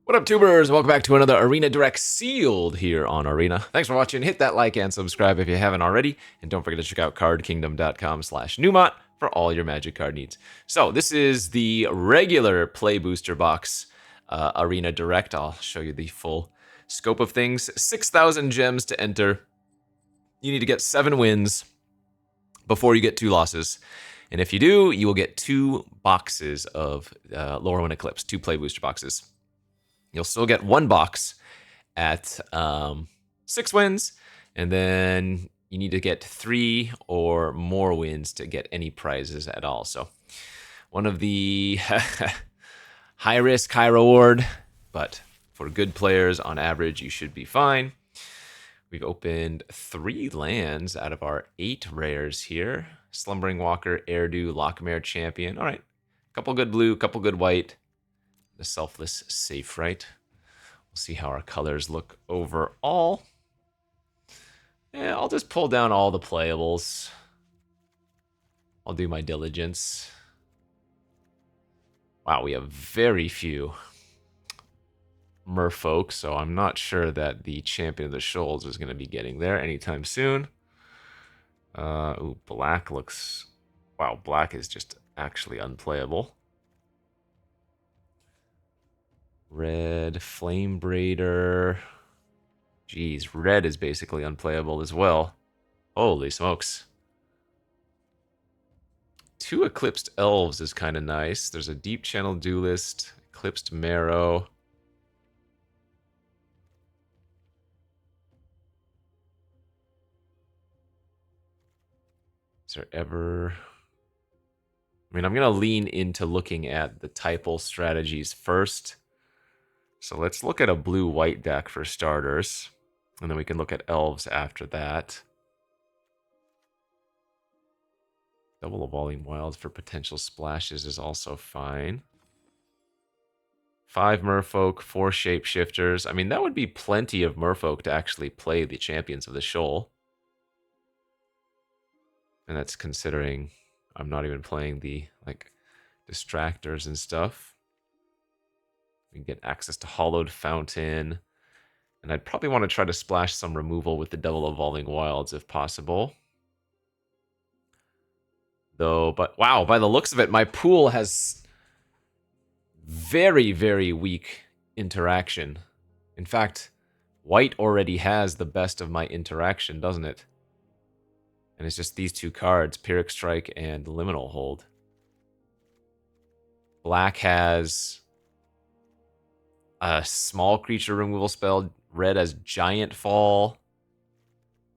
What up, tubers? Welcome back to another Arena Direct Sealed here on Arena. Thanks for watching. Hit that like and subscribe if you haven't already. And don't forget to check out cardkingdom.com/Numot for all your Magic card needs. So this is the regular Play Booster Box Arena Direct. I'll show you the full scope of things. 6,000 gems to enter. You need to get 7 wins before you get 2 losses. And if you do, you will get 2 boxes of Lorwyn Eclipsed, 2 Play Booster boxes. You'll still get 1 box at 6 wins, and then you need to get 3 or more wins to get any prizes at all. So one of the high risk, high reward, but for good players on average, you should be fine. We've opened 3 lands out of our 8 rares here. Slumbering Walker, Erdu, Lockmare Champion. All right, couple good blue, couple good white. The Selfless Safe Right. We'll see how our colors look overall. Yeah, I'll just pull down all the playables. I'll do my diligence. Wow, we have very few merfolk, so I'm not sure that the Champion of the Shoals is going to be getting there anytime soon. Ooh, black looks... Wow, black is just actually unplayable. Red, Flame Braider. Jeez, red is basically unplayable as well. Holy smokes. 2 Eclipsed Elves is kind of nice. There's a Deep Channel Duelist, Eclipsed Marrow. Is there ever... I mean, I'm going to lean into looking at the typal strategies first. So let's look at a blue-white deck for starters. And then we can look at elves after that. Double Evolving Wilds for potential splashes is also fine. 5 merfolk, 4 shapeshifters. I mean, that would be plenty of merfolk to actually play the Champions of the Shoal. And that's considering I'm not even playing the, like, distractors and stuff. We can get access to Hollowed Fountain. And I'd probably want to try to splash some removal with the Double Evolving Wilds if possible. Though, but wow, by the looks of it, my pool has very, very weak interaction. In fact, white already has the best of my interaction, doesn't it? And it's just these 2 cards, Pyrrhic Strike and Liminal Hold. Black has a small creature removal spell. Red has Giant Fall.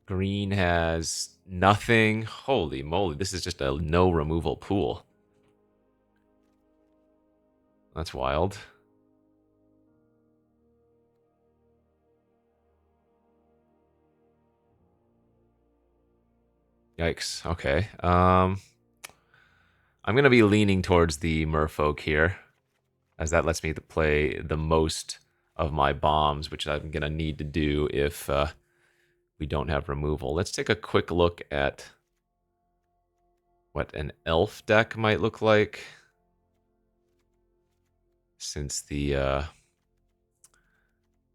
Green has nothing. Holy moly, this is just a no removal pool. That's wild. Yikes. Okay. I'm going to be leaning towards the merfolk here, as that lets me play the most of my bombs, which I'm going to need to do if we don't have removal. Let's take a quick look at what an elf deck might look like. Since the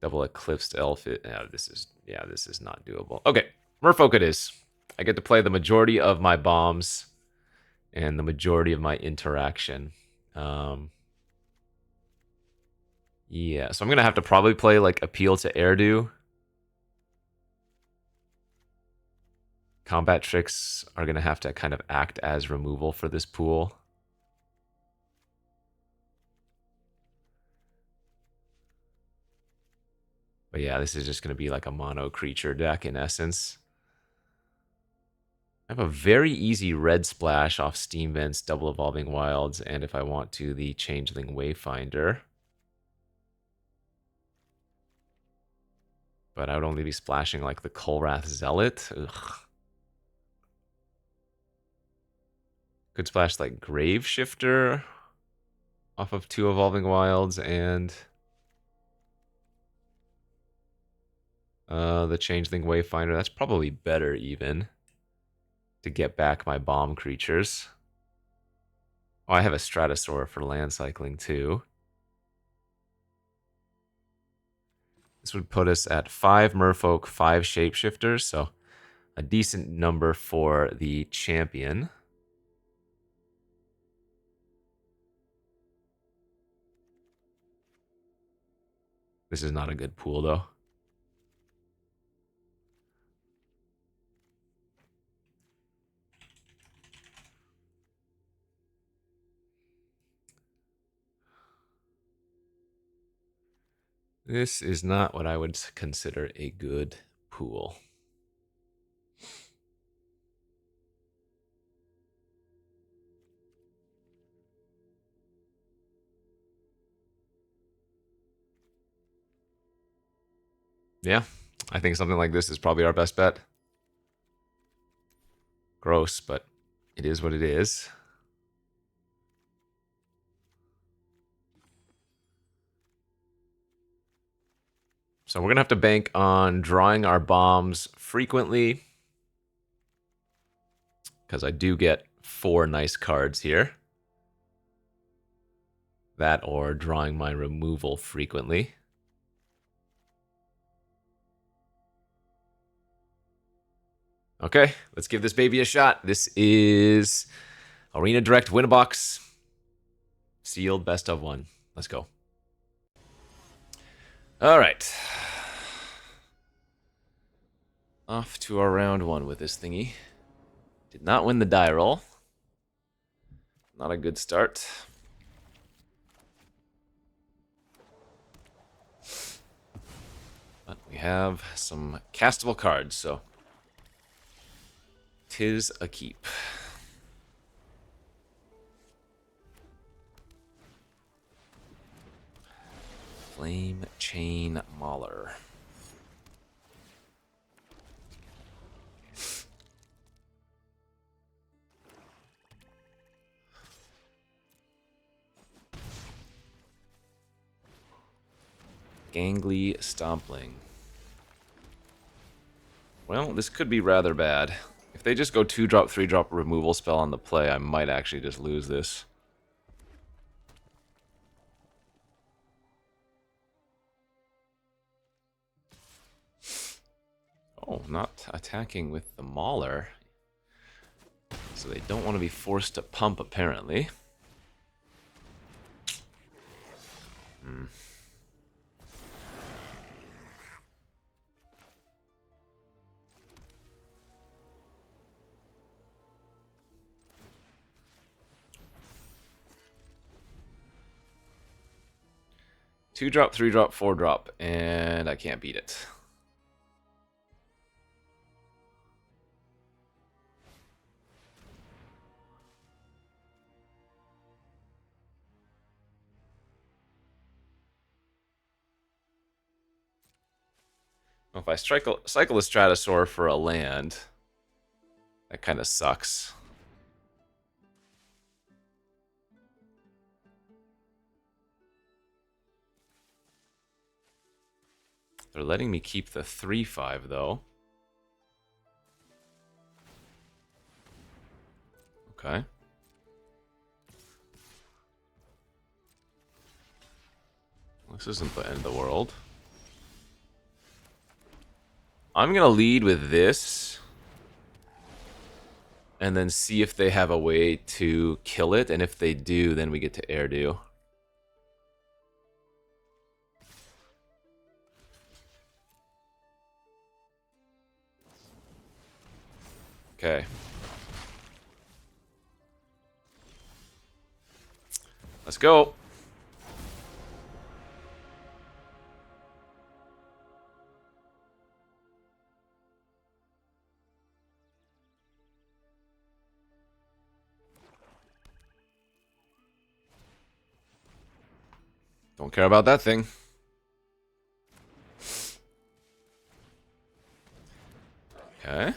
double eclipsed elf, this is not doable. Okay, merfolk it is. I get to play the majority of my bombs and the majority of my interaction. Yeah, so I'm gonna have to probably play like Appeal to Erdu. Combat tricks are gonna have to kind of act as removal for this pool. But yeah, this is just gonna be like a mono creature deck in essence. I have a very easy red splash off Steam Vents, Double Evolving Wilds, and if I want to, the Changeling Wayfinder. But I would only be splashing like the Kolrath Zealot. Ugh. Could splash like Grave Shifter off of 2 Evolving Wilds and the Changeling Wayfinder. That's probably better even to get back my bomb creatures. Oh, I have a Stratosaur for land cycling too. This would put us at 5 merfolk, 5 shapeshifters, so a decent number for the champion. This is not a good pool, though. This is not what I would consider a good pool. Yeah, I think something like this is probably our best bet. Gross, but it is what it is. So we're going to have to bank on drawing our bombs frequently, because I do get 4 nice cards here. That or drawing my removal frequently. Okay, let's give this baby a shot. This is Arena Direct Win-A-Box. Sealed best of 1. Let's go. All right. Off to our round 1 with this thingy. Did not win the die roll. Not a good start. But we have some castable cards, so 'tis a keep. Flame Chain Mauler. Gangly Stompling. Well, this could be rather bad. If they just go 2-drop, 3-drop removal spell on the play, I might actually just lose this. Oh, not attacking with the Mauler. So they don't want to be forced to pump, apparently. Hmm. Two-drop, 3-drop, 4-drop, and I can't beat it. Well, if I cycle a Stratosaur for a land, that kind of sucks. They're letting me keep the 3/5 though. Okay. This isn't the end of the world. I'm gonna lead with this, and then see if they have a way to kill it, and if they do, then we get to Airdo. Okay. Let's go. Don't care about that thing. Okay.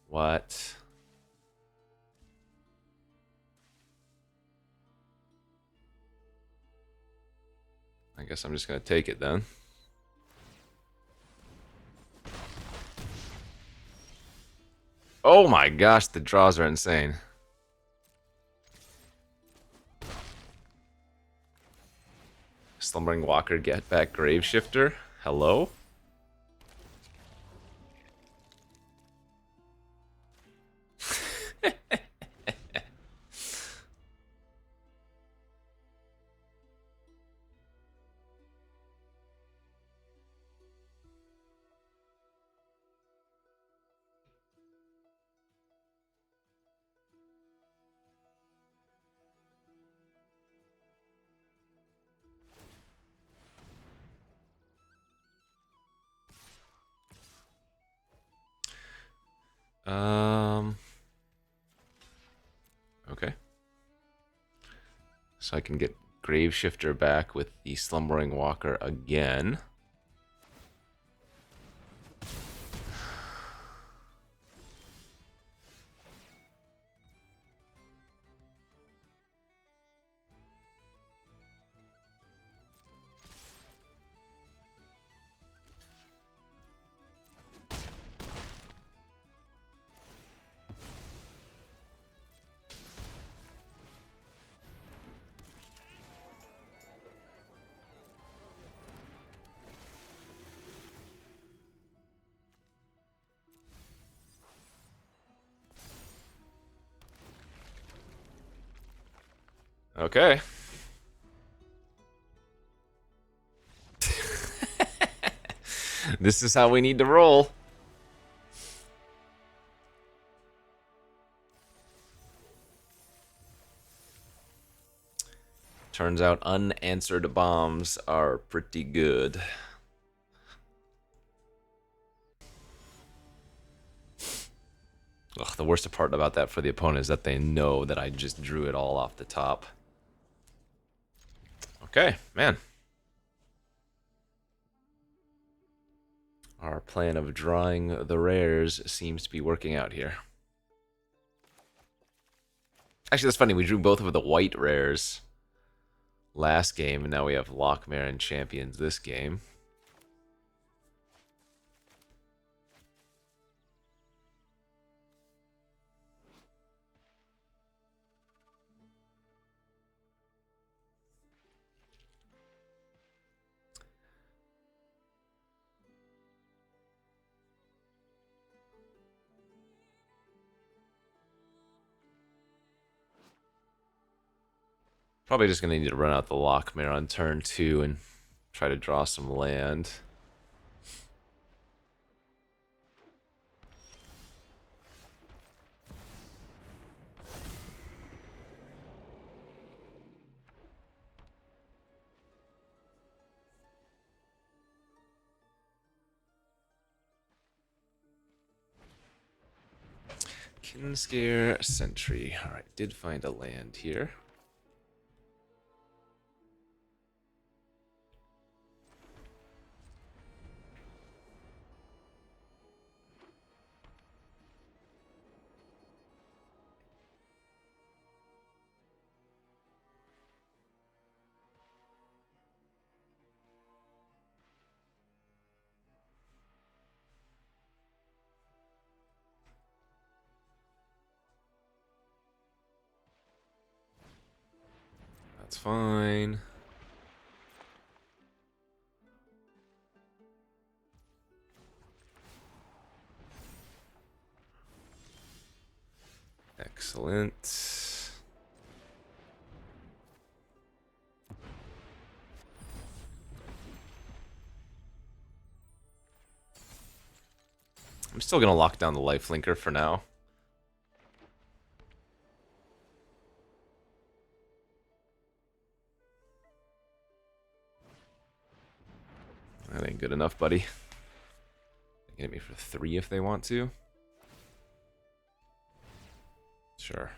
What? I guess I'm just gonna take it then. Oh my gosh, the draws are insane. Slumbering Walker, get back Graveshifter. Hello? Okay. So I can get Graveshifter back with the Slumbering Walker again. Okay. This is how we need to roll. Turns out unanswered bombs are pretty good. Ugh, the worst part about that for the opponent is that they know that I just drew it all off the top. Okay, man. Our plan of drawing the rares seems to be working out here. Actually, that's funny. We drew both of the white rares last game, and now we have Lochmare and Champions this game. Probably just going to need to run out the Lochmare on turn 2 and try to draw some land. Kinscare Sentry. Alright, did find a land here. That's fine. Excellent. I'm still going to lock down the lifelinker for now. That ain't good enough, buddy. They can hit me for 3 if they want to. Sure.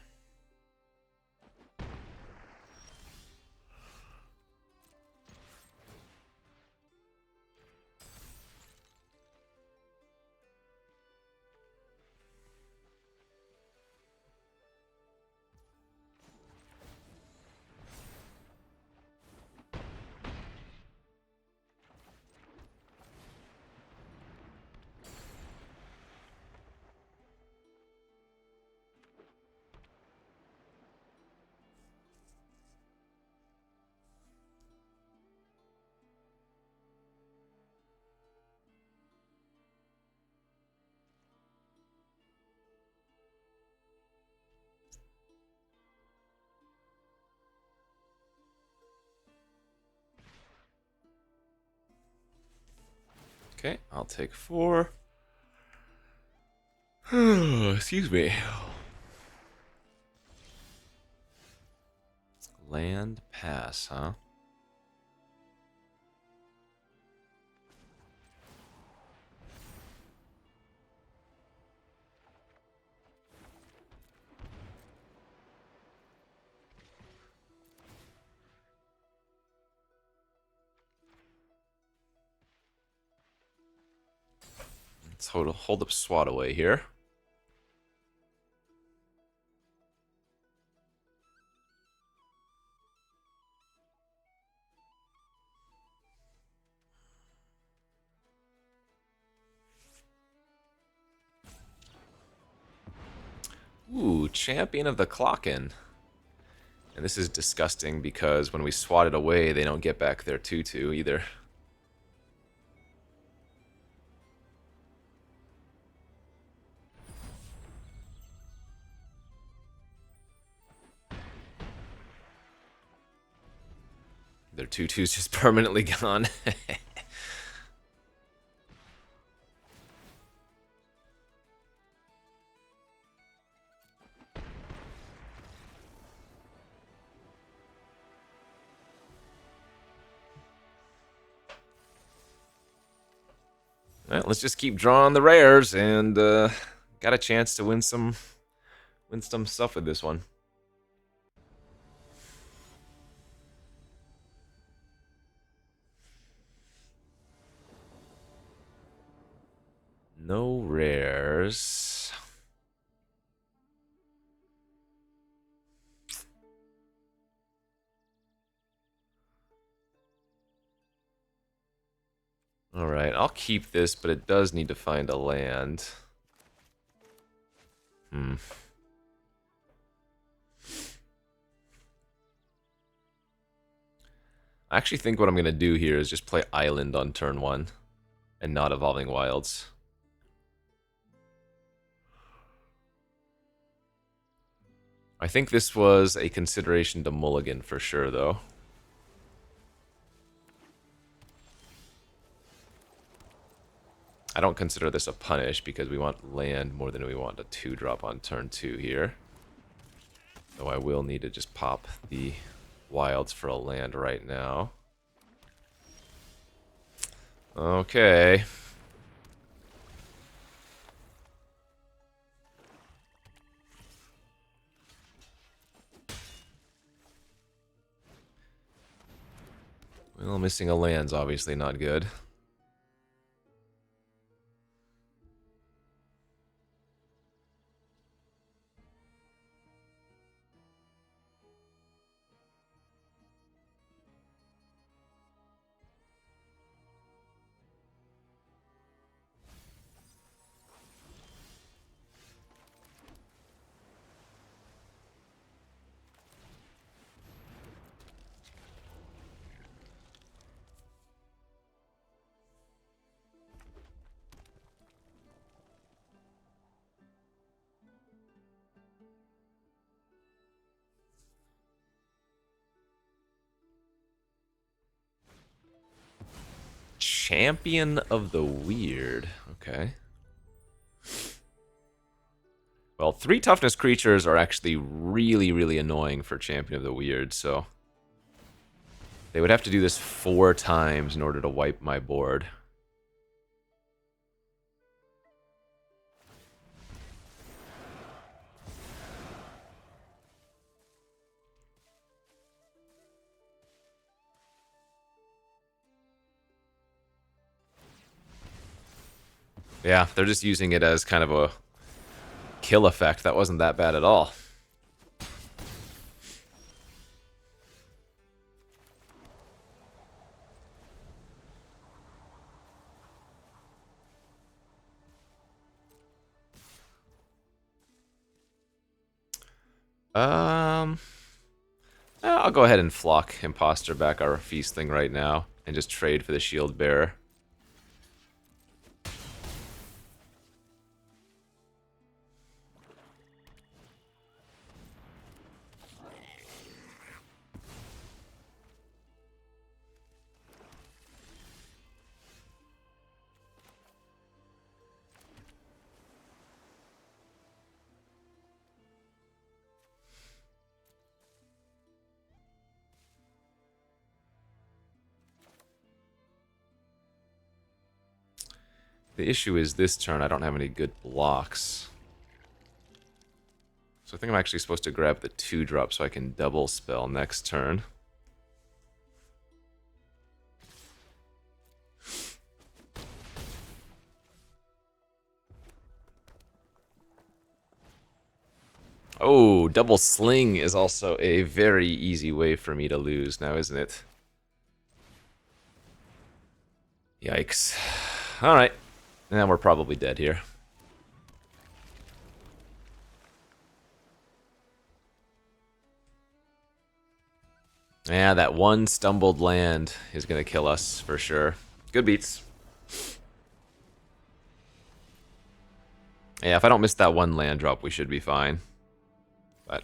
Okay, I'll take 4. Excuse me. Land pass, huh? Let's hold up SWAT away here. Ooh, Champion of the Clock-In. And this is disgusting because when we swat it away, they don't get back their 2/2 either. Their 2/2's just permanently gone. Alright, let's just keep drawing the rares and got a chance to win some stuff with this one. No rares. Alright, I'll keep this, but it does need to find a land. I actually think what I'm going to do here is just play Island on turn 1 and not Evolving Wilds. I think this was a consideration to mulligan for sure, though. I don't consider this a punish because we want land more than we want a 2-drop on turn 2 here. Though I will need to just pop the wilds for a land right now. Okay. Well, missing a land's obviously not good. Champion of the Weird. Okay. Well, 3 toughness creatures are actually really, really annoying for Champion of the Weird, so they would have to do this 4 times in order to wipe my board. Yeah, they're just using it as kind of a kill effect. That wasn't that bad at all. I'll go ahead and flock Imposter back our feast thing right now and just trade for the Shield Bearer. The issue is this turn I don't have any good blocks. So I think I'm actually supposed to grab the 2-drop so I can double spell next turn. Oh, double sling is also a very easy way for me to lose now, isn't it? Yikes. Alright. Now we're probably dead here. Yeah, that one stumbled land is going to kill us for sure. Good beats. Yeah, if I don't miss that one land drop, we should be fine. But...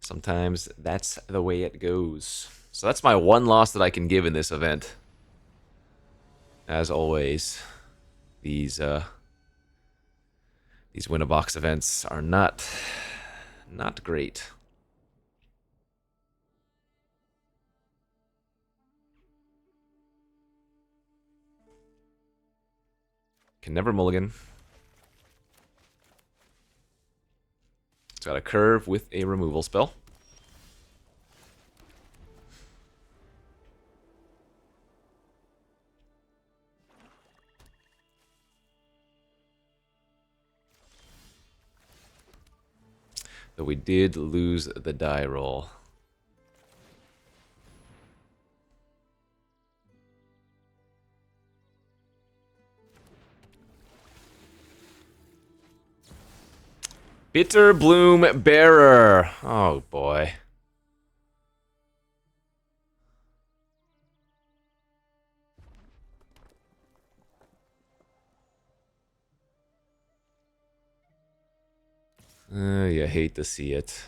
sometimes that's the way it goes. So that's my one loss that I can give in this event. As always, these win-a-box events are not great. Can never mulligan. It's got a curve with a removal spell. Though we did lose the die roll. Bitter Bloom Bearer. Oh boy. You hate to see it.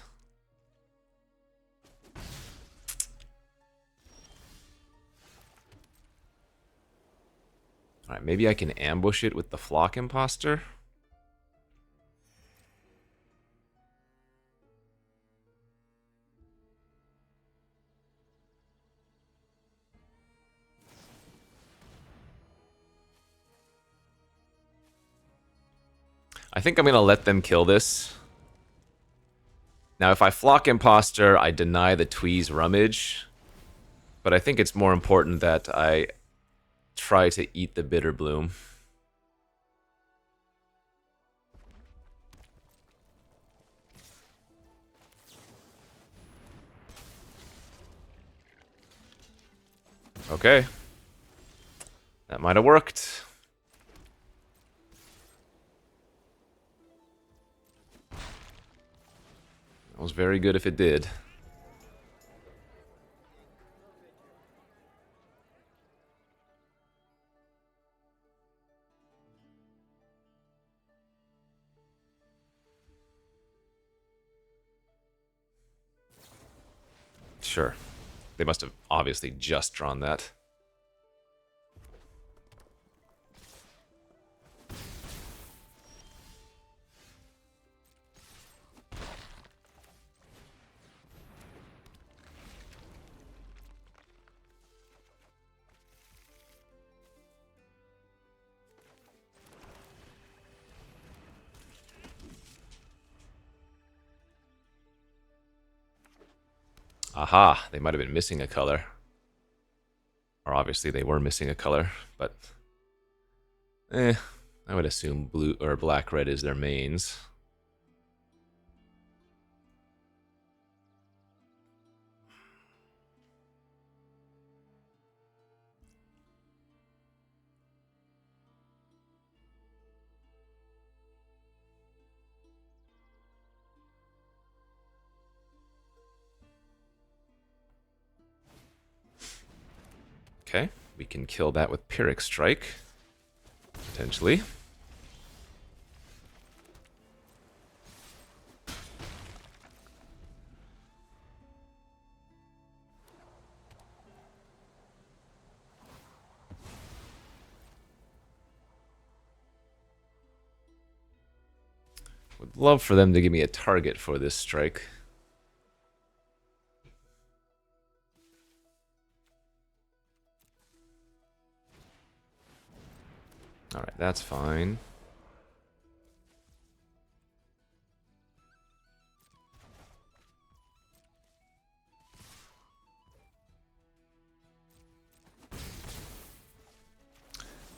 Alright, maybe I can ambush it with the Flock Imposter. I think I'm going to let them kill this. Now, if I Flock Imposter, I deny the Tweez Rummage. But I think it's more important that I try to eat the Bitter Bloom. Okay. That might have worked. That was very good if it did. Sure. They must have obviously just drawn that. Aha, they might have been missing a color. Or obviously they were missing a color, but... I would assume blue or black-red is their mains. Okay, we can kill that with Pyrrhic Strike. Potentially. Would love for them to give me a target for this strike. Alright, that's fine.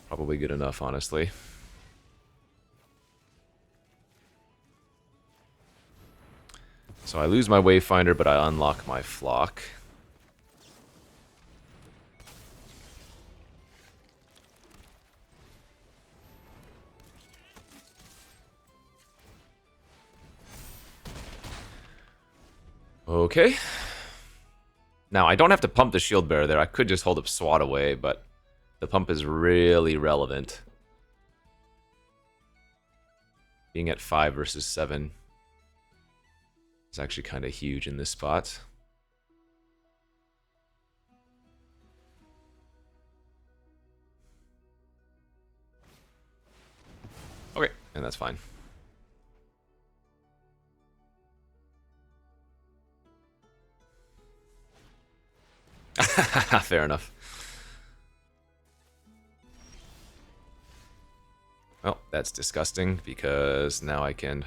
Probably good enough, honestly. So I lose my Wayfinder, but I unlock my Flock. Okay. Now, I don't have to pump the Shield Bearer there. I could just hold up Swat away, but the pump is really relevant. Being at 5 versus 7 is actually kind of huge in this spot. Okay, and that's fine. Fair enough. Well, that's disgusting because now I can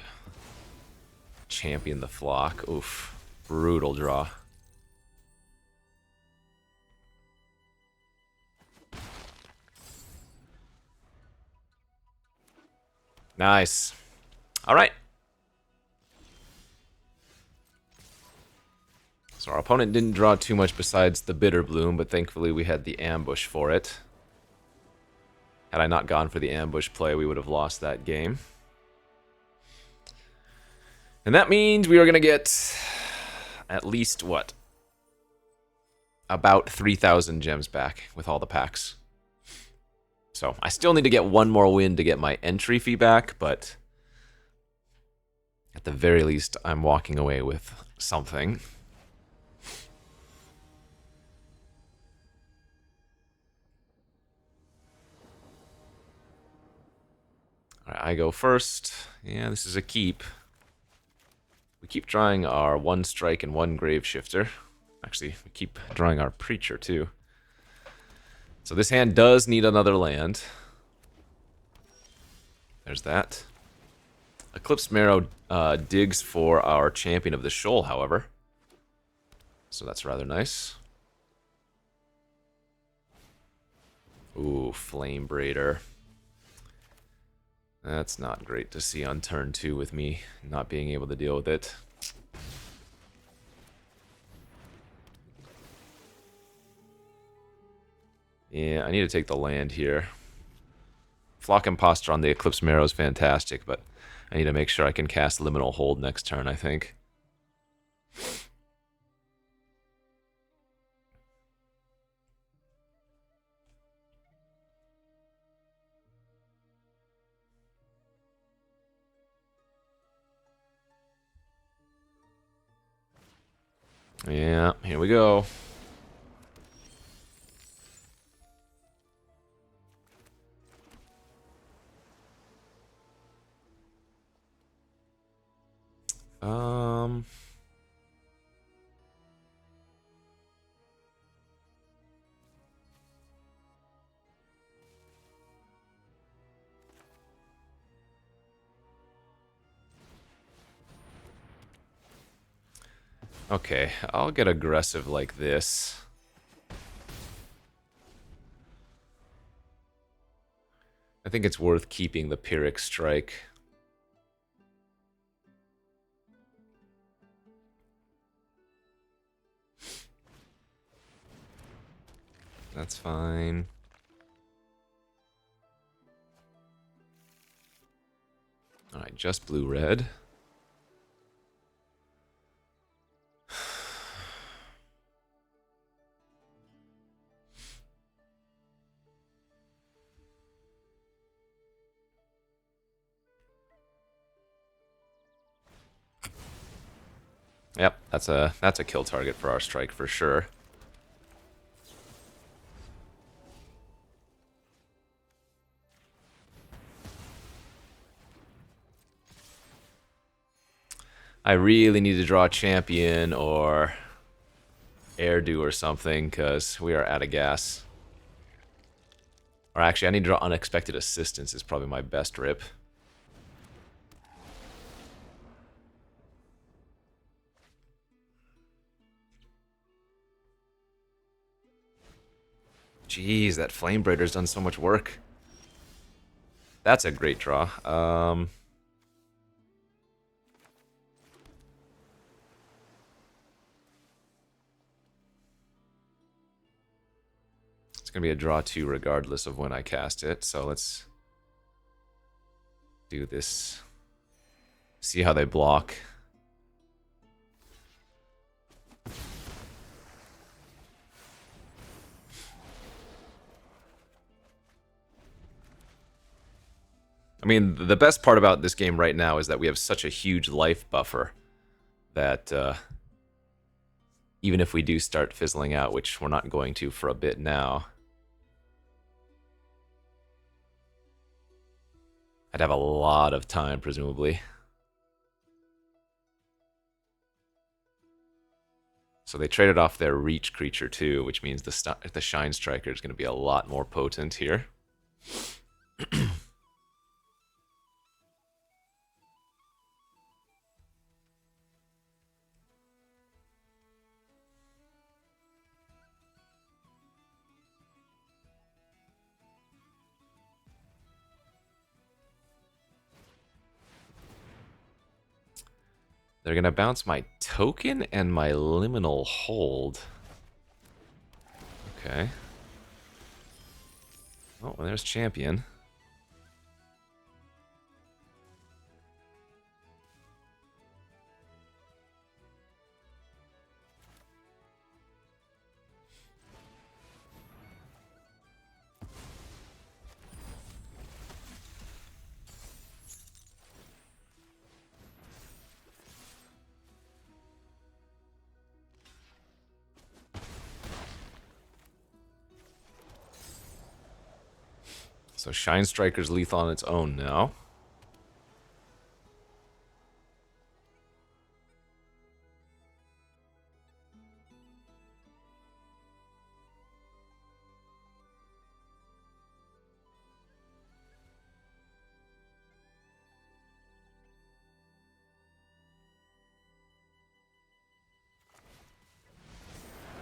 champion the Flock. Oof. Brutal draw. Nice. All right. So our opponent didn't draw too much besides the Bitter Bloom, but thankfully we had the ambush for it. Had I not gone for the ambush play, we would have lost that game. And that means we are going to get at least, what? About 3,000 gems back with all the packs. So I still need to get one more win to get my entry fee back, but at the very least, I'm walking away with something. All right, I go first. Yeah, this is a keep. We keep drawing our 1 strike and 1 grave shifter. Actually, we keep drawing our preacher too. So this hand does need another land. There's that. Eclipsed Marrow digs for our Champion of the Shoal, however. So that's rather nice. Ooh, Flame Braider. That's not great to see on turn 2 with me not being able to deal with it. Yeah, I need to take the land here. Flock Impostor on the Eclipse Marrow is fantastic, but I need to make sure I can cast Liminal Hold next turn, I think. Yeah, here we go. Okay, I'll get aggressive like this. I think it's worth keeping the Pyrrhic Strike. That's fine. Alright, just blue-red. Yep, that's a kill target for our strike for sure. I really need to draw a champion or Airdo or something because we are out of gas. Or actually, I need to draw Unexpected Assistance is probably my best rip. Jeez, that Flame Braider's done so much work. That's a great draw. It's going to be a draw 2 regardless of when I cast it. So let's do this. See how they block. I mean, the best part about this game right now is that we have such a huge life buffer that even if we do start fizzling out, which we're not going to for a bit now, I'd have a lot of time, presumably. So they traded off their reach creature too, which means the Shine Striker is going to be a lot more potent here. They're going to bounce my token and my liminal hold. Okay. Oh, well, there's Champion. So Shine Striker's lethal on its own now.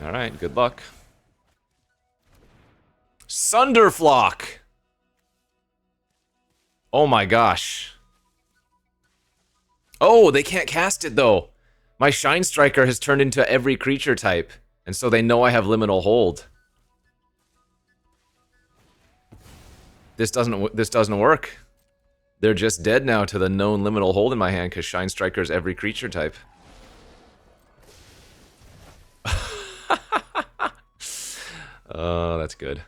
Alright, good luck. Sunderflock! Oh my gosh. Oh, they can't cast it though. My Shine Striker has turned into every creature type, and so they know I have liminal hold. This doesn't work. They're just dead now to the known liminal hold in my hand because Shine Striker is every creature type. Oh, that's good.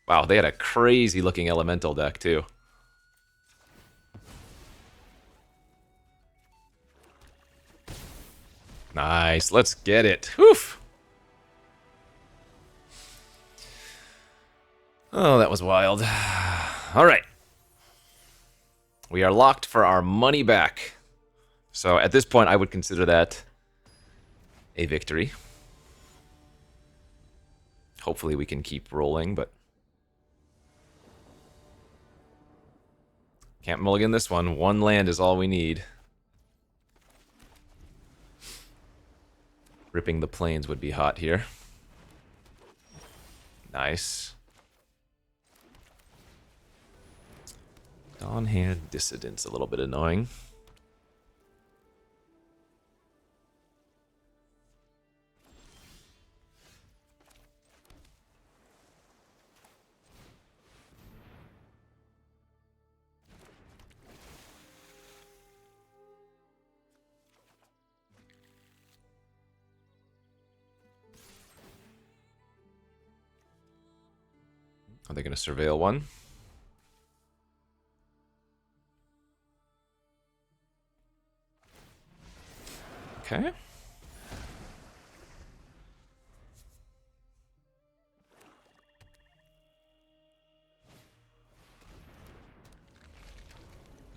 Wow, they had a crazy looking elemental deck too. Nice, let's get it. Whew. Oh, that was wild. All right. We are locked for our money back. So at this point, I would consider that a victory. Hopefully we can keep rolling, but can't mulligan this one. One land is all we need. Ripping the plains would be hot here. Nice. Dawnhand Dissident's a little bit annoying. Are they going to surveil one? Okay.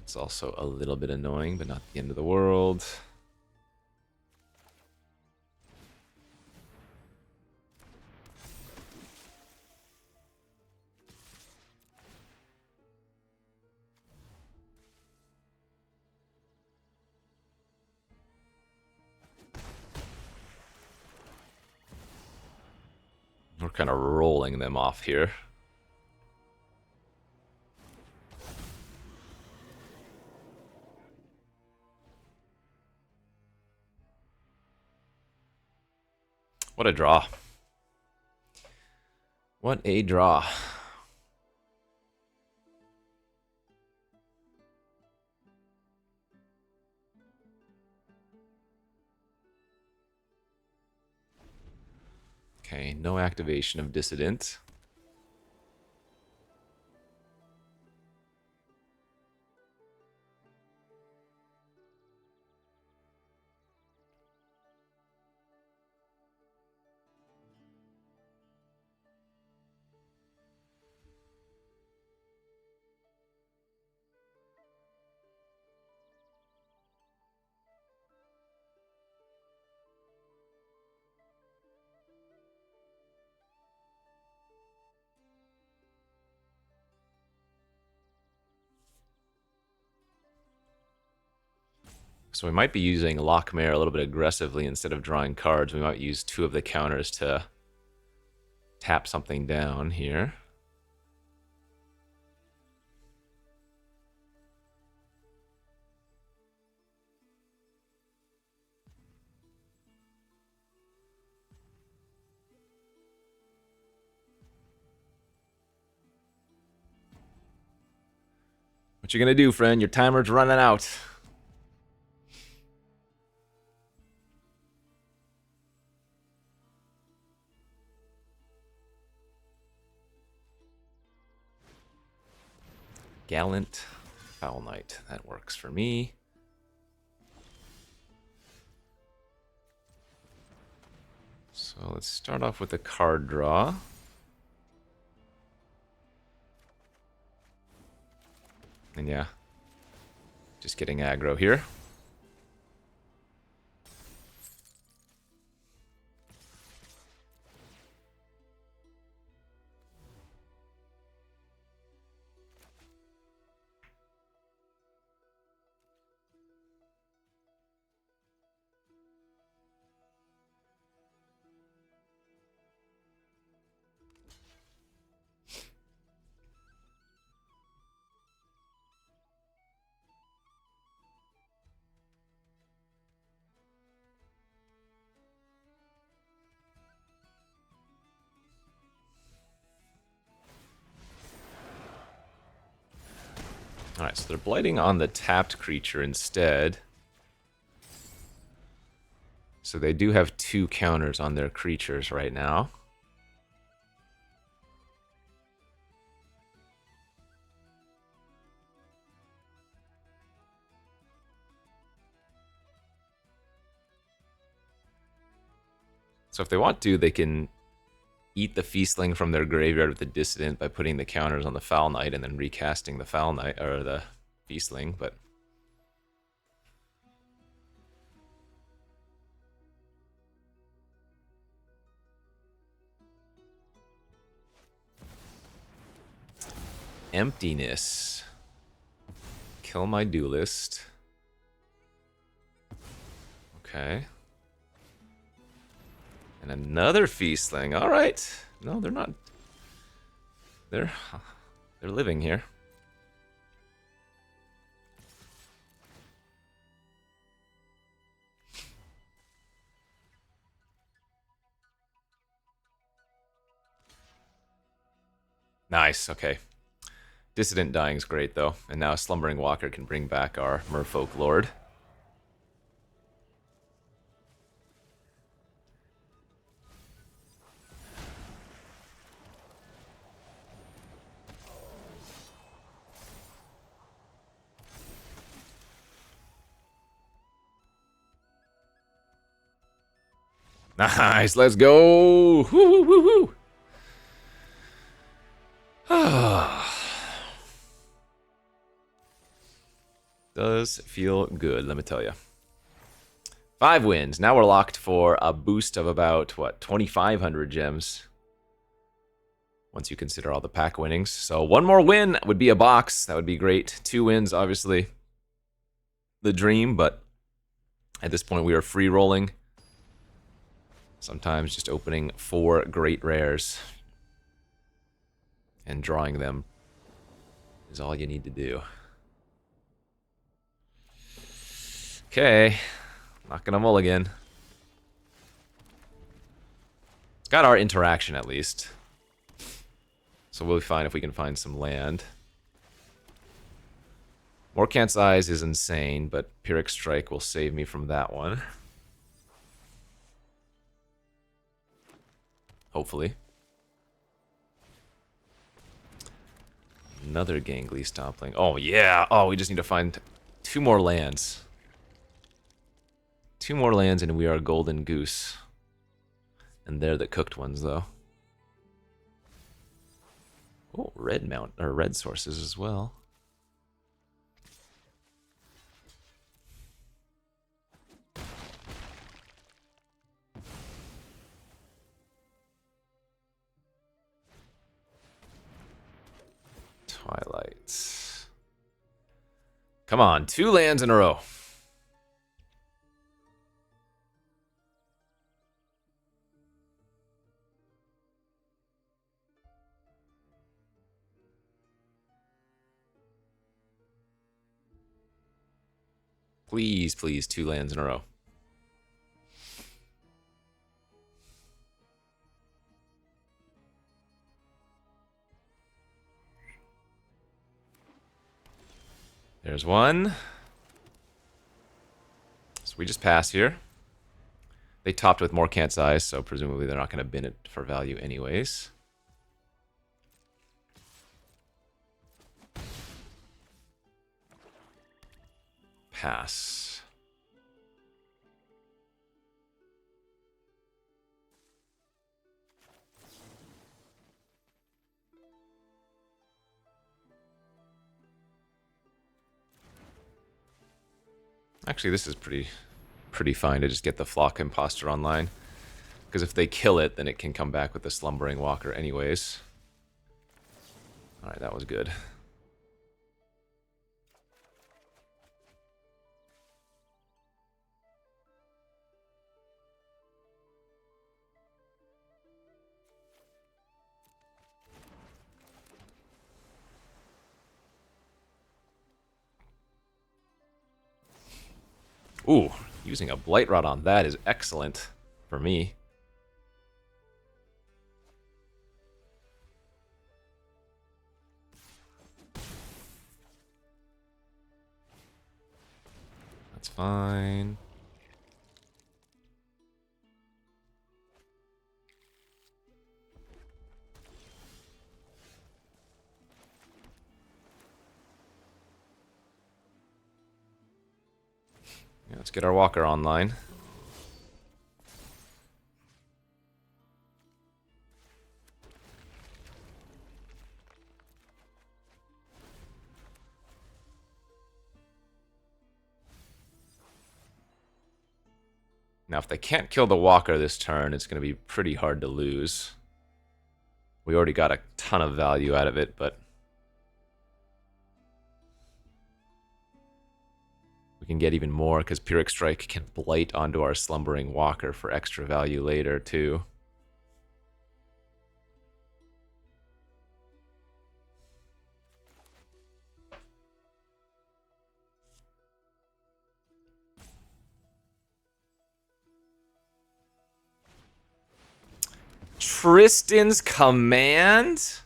It's also a little bit annoying, but not the end of the world. kind of rolling them off here. What a draw. What a draw. Okay, no activation of Dissident. So we might be using Lockmare a little bit aggressively instead of drawing cards. We might use 2 of the counters to tap something down here. What you gonna do, friend? Your timer's running out. Gallant Foul Knight. That works for me. So let's start off with a card draw. And yeah, just getting aggro here. Alright, so they're blighting on the tapped creature instead. So they do have 2 counters on their creatures right now. So if they want to, they can eat the Feastling from their graveyard with the Dissident by putting the counters on the Foul Knight and then recasting the Foul Knight, or the Feastling, but... Emptiness. Kill my duelist. Okay. And another Feastling. All right. No, they're not. They're living here. Nice. Okay. Dissident dying is great though, and now Slumbering Walker can bring back our Merfolk Lord. Nice, let's go! Woo, woo, woo, woo. Does feel good, let me tell you. 5 wins. Now we're locked for a boost of about, what, 2,500 gems. Once you consider all the pack winnings. So 1 more win would be a box. That would be great. 2 wins, obviously, the dream, but at this point we are free rolling. Sometimes just opening 4 great rares and drawing them is all you need to do. Okay, not gonna mulligan. It's got our interaction at least. So we'll be fine if we can find some land. Morkant's Eyes is insane, but Pyrrhic Strike will save me from that one. Hopefully. Another Gangly Stompling. Oh, yeah! Oh, we just need to find 2 more lands. 2 more lands and we are Golden Goose. And they're the cooked ones, though. Oh, red sources as well. Twilight. Come on, 2 lands in a row. Please, please, 2 lands in a row. There's one. So we just pass here. They topped with Morkant's Eyes, so presumably they're not going to bin it for value anyways. Pass. Actually, this is pretty fine to just get the Flock Imposter online. Because if they kill it, then it can come back with the Slumbering Walker anyways. Alright, that was good. Ooh, using a Blight Rod on that is excellent for me. That's fine. Yeah, let's get our walker online. Now, if they can't kill the walker this turn, it's going to be pretty hard to lose. We already got a ton of value out of it, but we can get even more because Pyrrhic Strike can blight onto our Slumbering Walker for extra value later, too. Tristan's Command?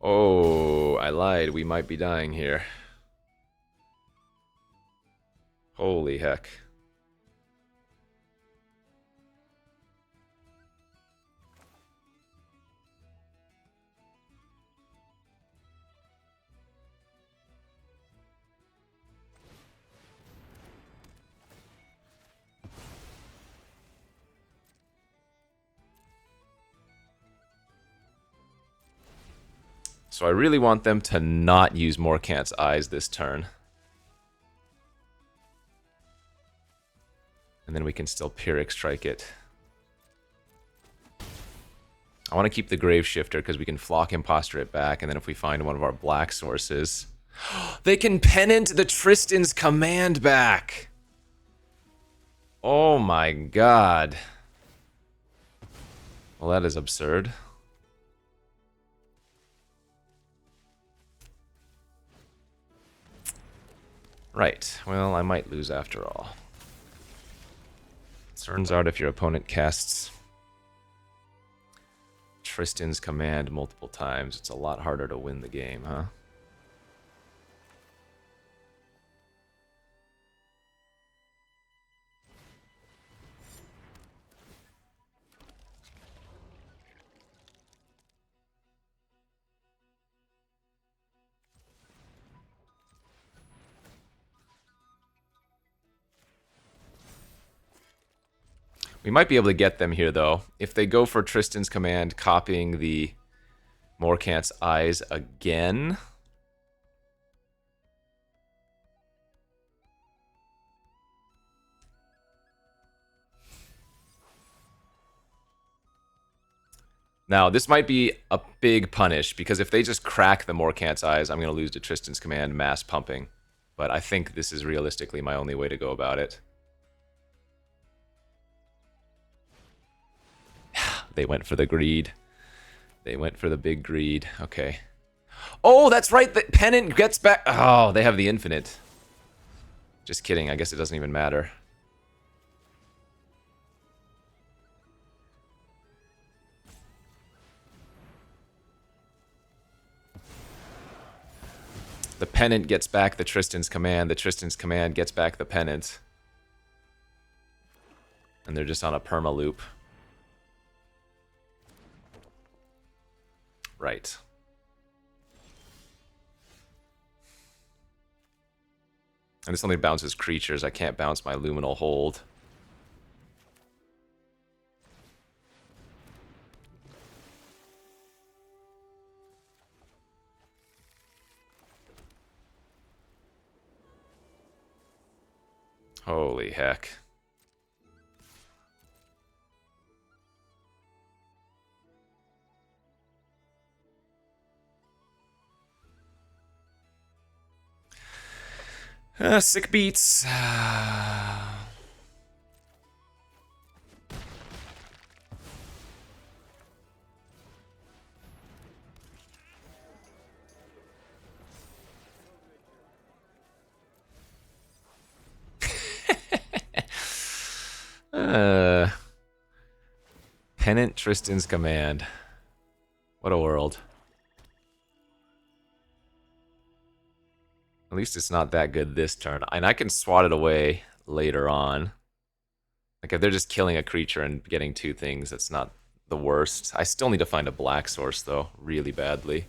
Oh, I lied. We might be dying here. Holy heck. So I really want them to not use Morkant's Eyes this turn. And then we can still Pyrrhic Strike it. I want to keep the Grave Shifter because we can Flock Imposter it back, and then if we find one of our black sources... They can Pennant the Tristan's Command back! Oh my god. Well, that is absurd. Right. Well, I might lose after all. Turns out if your opponent casts Tristan's command multiple times, it's a lot harder to win the game, huh? We might be able to get them here, though. If they go for Tristan's command, copying the Morkant's eyes again. Now, this might be a big punish, because if they just crack the Morkant's eyes, I'm going to lose to Tristan's command, mass pumping. But I think this is realistically my only way to go about it. They went for the greed. They went for the big greed. Okay. Oh, that's right. The pennant gets back. Oh, they have the infinite. Just kidding. I guess it doesn't even matter. The pennant gets back the Tristan's command. The Tristan's command gets back the pennant. And they're just on a perma loop. Right. And this only bounces creatures. I can't bounce my Luminal Hold. Holy heck. Sick beats. Pennant Tristan's command. What a world. At least it's not that good this turn. And I can swat it away later on. Like, if they're just killing a creature and getting two things, that's not the worst. I still need to find a black source, though, really badly.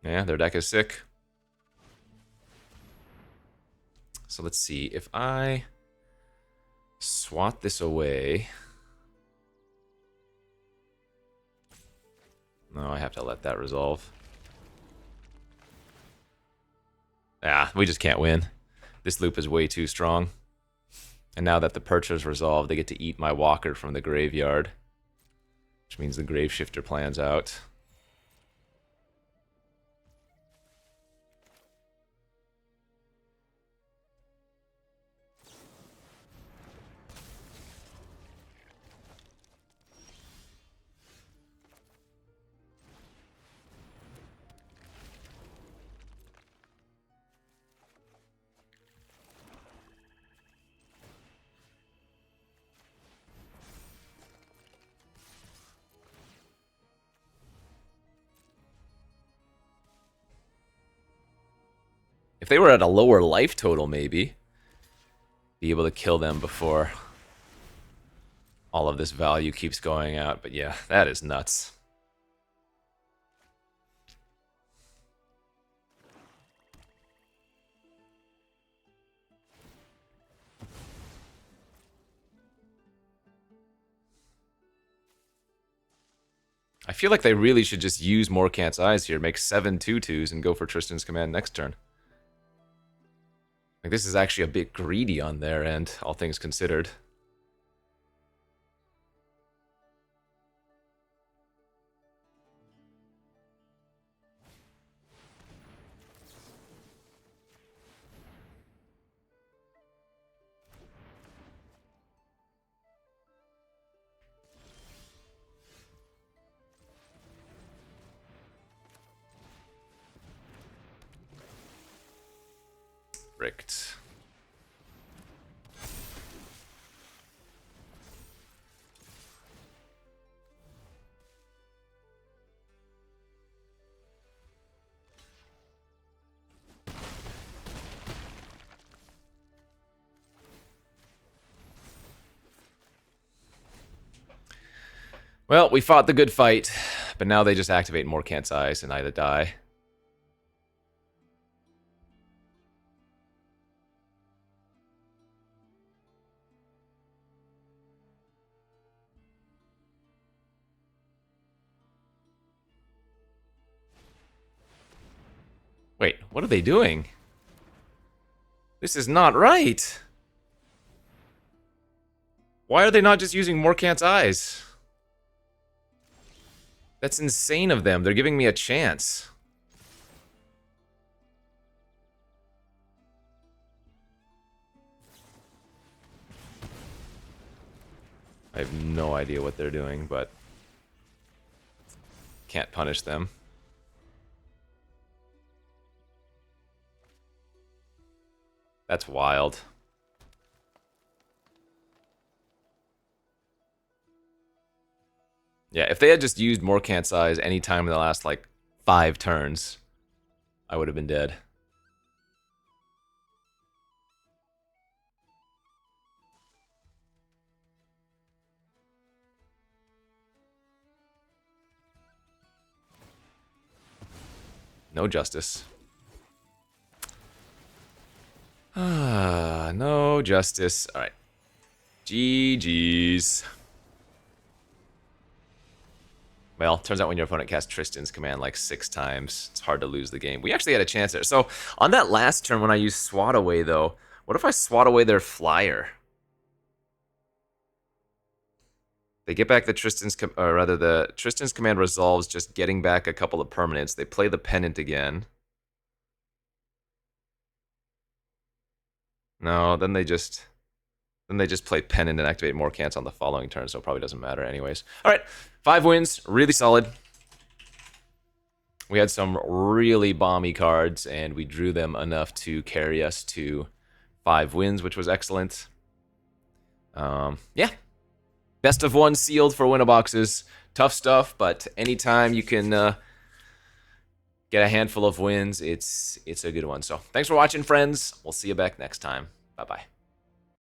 Yeah, their deck is sick. So let's see. If I swat this away... No, I have to let that resolve. Ah, we just can't win. This loop is way too strong. And now that the perch is resolved, they get to eat my walker from the graveyard. Which means the Graveshifter plans out. If they were at a lower life total, maybe. Be able to kill them before all of this value keeps going out. But yeah, that is nuts. I feel like they really should just use Morkant's Eyes here, make 7 2/2s, and go for Tristan's Command next turn. Like, this is actually a bit greedy on their end, all things considered. Bricked. Well, we fought the good fight, but now they just activate Morkant's Eyes and either die. Wait, what are they doing? This is not right. Why are they not just using Morkant's Eyes? That's insane of them. They're giving me a chance. I have no idea what they're doing, but can't punish them. That's wild. Yeah, if they had just used Morkant's Eyes any time in the last, like, 5 turns, I would have been dead. No justice. Ah, no justice. Alright. GG's. Well, turns out when your opponent casts Tristan's Command like 6 times, it's hard to lose the game. We actually had a chance there. So, on that last turn when I used Swat Away, though, what if I swat away their flyer? They get back the the Tristan's Command resolves, just getting back a couple of permanents. They play the Pennant again. No, then they just play Pennant and activate Morkant's on the following turn, so it probably doesn't matter anyways. Alright, 5 wins, really solid. We had some really bomby cards, and we drew them enough to carry us to 5 wins, which was excellent. Yeah. Best of 1 sealed for Winnaboxes. Tough stuff, but anytime you can get a handful of wins, it's a good one. So thanks for watching, friends. We'll see you back next time. Bye-bye.